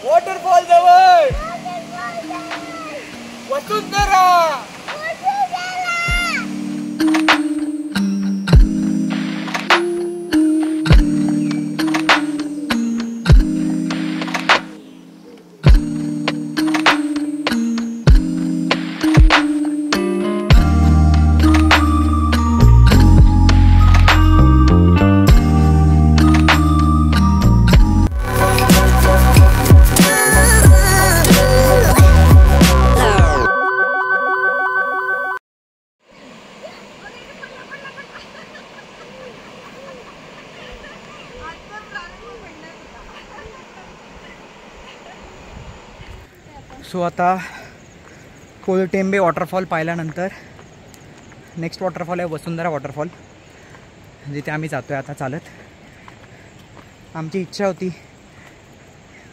Waterfall जवळ वसुंधरा. So आता कोलटेंबे waterfall पाहिल्यानंतर नेक्स्ट वॉटरफॉल आहे वसुंधरा वॉटरफॉल, जिथे आम्ही जातो आहे आता चालत. आमची इच्छा होती,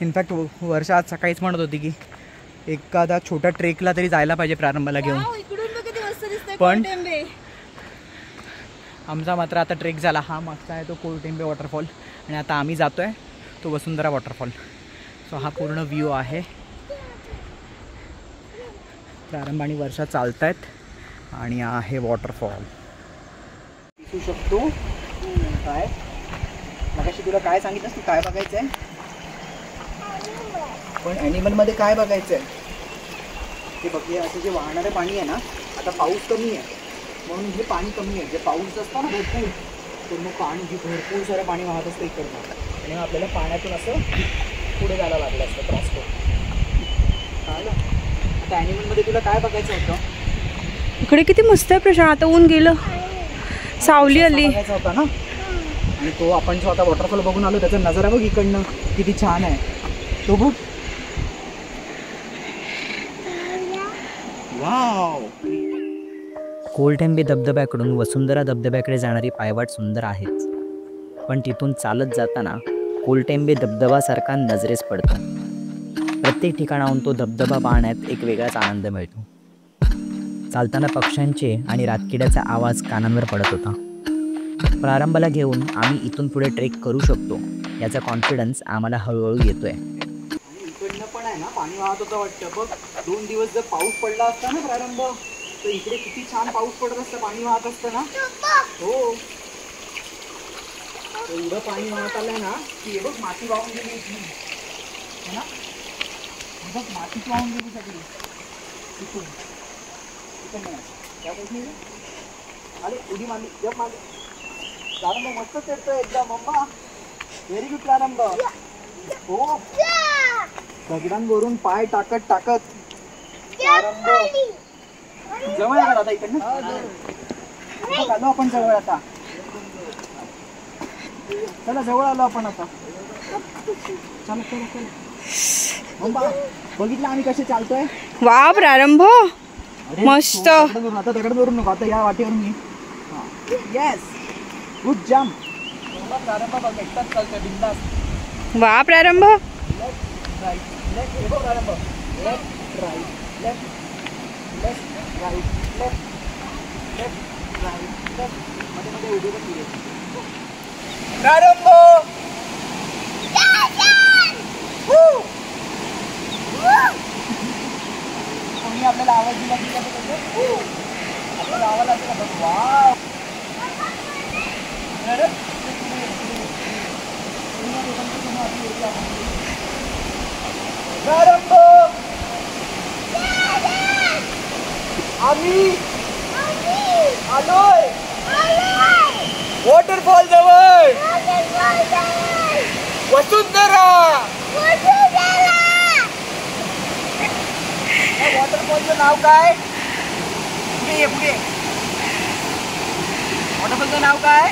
इनफॅक्ट वर्षा आज सकाळीच म्हणत होती की एखादा छोटा ट्रेकला तरी जायला पाहिजे प्रारंभाला घेऊन, पण आमचा मात्र आता ट्रेक झाला. हा मागचा आहे तो कोलटेंबे वॉटरफॉल आणि आता आम्ही जातो आहे तो वसुंधरा वॉटरफॉल. सो हा पूर्ण व्ह्यू आहे. प्रारंभ आणि वर्षा चालत आहेत आणि आहे वॉटरफॉल. दिसू शकतो काय मगाशी तुला काय सांगितलंस तू काय बघायचं आहे, पण ॲनिमलमध्ये काय बघायचं आहे ते बघ. हे असं जे वाहणारं पाणी आहे ना, आता पाऊस कमी आहे म्हणून हे पाणी कमी आहे. जे पाऊस असतं ना भरपूर, तर मग पाणी हे भरपूर सारं पाणी वाहत असतं इकडनं आणि आपल्याला पाण्यातून असं पुढे जायला लागलं असतं क्रॉस करून. कळलं? आता ॲनिमलमध्ये तुला काय बघायचं होतं? इकडे किती मस्त आहे प्रशांत. आता ऊन गेलं, सावली आली होता ना. आणि तो आपण जो आता वॉटरफॉल बघून आलो त्याचा नजारा बघ इकडनं किती छान आहे तो बघ. वाव. कोलटेंबे धबधब्याकडून वसुंधरा धबधब्याकडे जाणारी पायवाट सुंदर आहेच, पण तिथून चालत जाताना कोलटेंबे धबधबासारखा नजरेस पडतो. प्रत्येक ठिकाणाहून तो धबधबा पाहण्यात एक वेगळाच आनंद मिळतो. चालताना पक्ष्यांचे आणि रातकिड्याचा आवाज कानांवर पडत होता. प्रारंभाला घेऊन आम्ही इथून पुढे ट्रेक करू शकतो याचा कॉन्फिडन्स आम्हाला हळूहळू येतोय. इकडनं पण आहे ना पाणी वाहत होतं वाटतं बघ. 2 दिवस जर पाऊस पडला असता ना प्रारंभ, तर इकडे किती छान पाऊस पडत असतं, पाणी वाहत असतं ना. हो, एवढं पाणी वाहत आलंय ना की बघ माती वाहून गेली इथून ना. बघ मातीच वाहून गेली सगळी इथून. त्या गोष्टी अरे उडी मारली जप मारली. प्रारंभ मस्त चढतोय एकदम मम्मा. व्हेरी गुड प्रारंभ. हो, दगडांवरून पाय टाकत टाकत प्रारंभ जवळ आहे आता इकडनं. आलो आपण जवळ आता. चला जवळ आलो आपण आता. चला चला चला मम्मा. बघितलं आम्ही कसे चालतोय. वा प्रारंभ मस्त. आता दगडावरून नको, आता या वाटेवरून ये. Yes, good jump. प्रारंभ बघ एकटाच चालतोय बिंदास. वा प्रारंभ. Left right left. हे बघ Prarambh. Left right left left right left left right left. मध्ये मध्ये उभे पण गेले प्रारंभ. कोणी आपल्याला आवाज दिला की आपल्याला आवाज असला बघ. वाव. प्रारंभ. आम्ही आलोय वॉटरफॉल जवळ वसुंधरा. वॉटरफॉलचं नाव काय? पुढे ये पुढे. वॉटरफॉलचं नाव काय?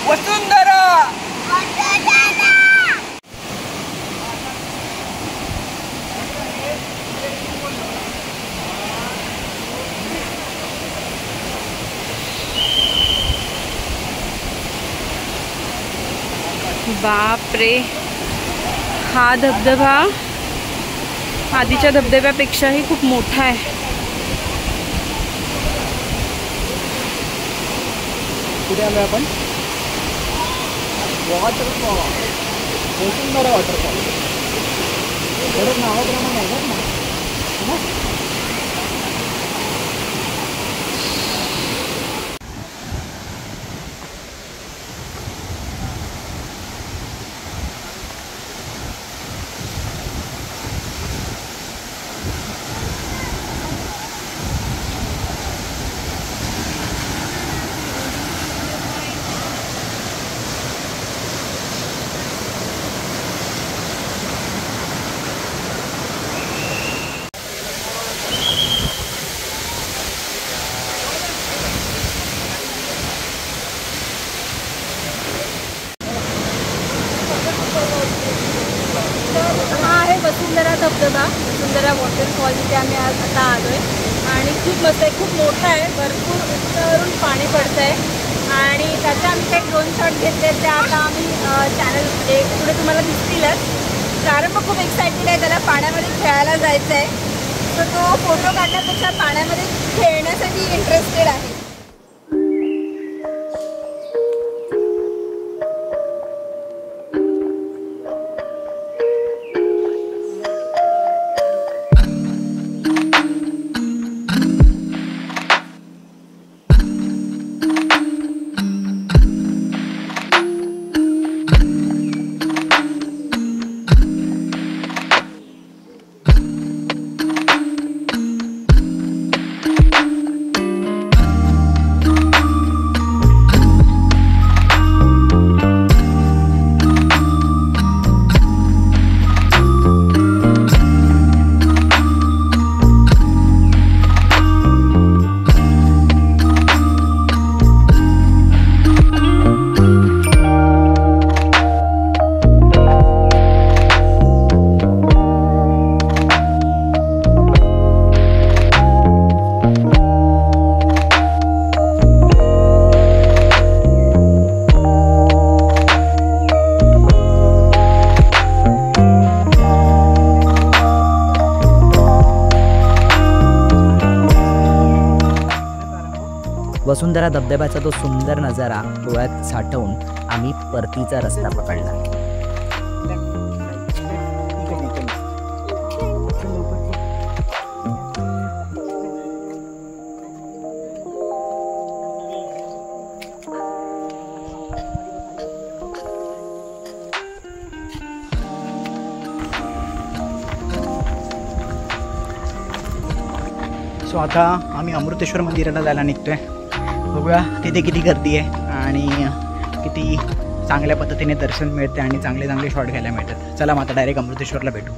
वसुंधरा. बापरे, हा धबधबा आधीच्या धबधब्यापेक्षाही खूप मोठा आहे. कुठे आलोय आपण? वॉटरफॉल वसुंधरा वॉटरफॉल बरंच नावाप्रमाणे आहे ना है ना. हा आहे वसुंधरा धबधबा, वसुंधरा वॉटरफॉल इथे आम्ही आज आता आलो आहे आणि खूप मस्त आहे, खूप मोठा आहे, भरपूर उंचावरून पाणी पडतं आहे आणि त्याचे आम्ही काही 2 शॉट घेतले ते आता आम्ही चॅनल पुढे तुम्हाला दिसतीलच. कारण मग खूप एक्साइटेड आहे, त्याला पाण्यामध्ये खेळायला जायचं आहे, तर तो फोटो काढण्यापेक्षा पाण्यामध्ये खेळण्यासाठी इंटरेस्टेड आहे. वसुंधरा धबधब्याचा तो सुंदर नजारा डोळ्यात साठवून आम्ही परतीचा रस्ता पकडला. सो आता आम्ही अमृतेश्वर मंदिराला जायला निघतोय. बघूया तिथे किती गर्दी आहे आणि किती चांगल्या पद्धतीने दर्शन मिळते आणि चांगले चांगले शॉट घ्यायला मिळतात. चला मग आता डायरेक्ट अमृतेश्वरला भेटू.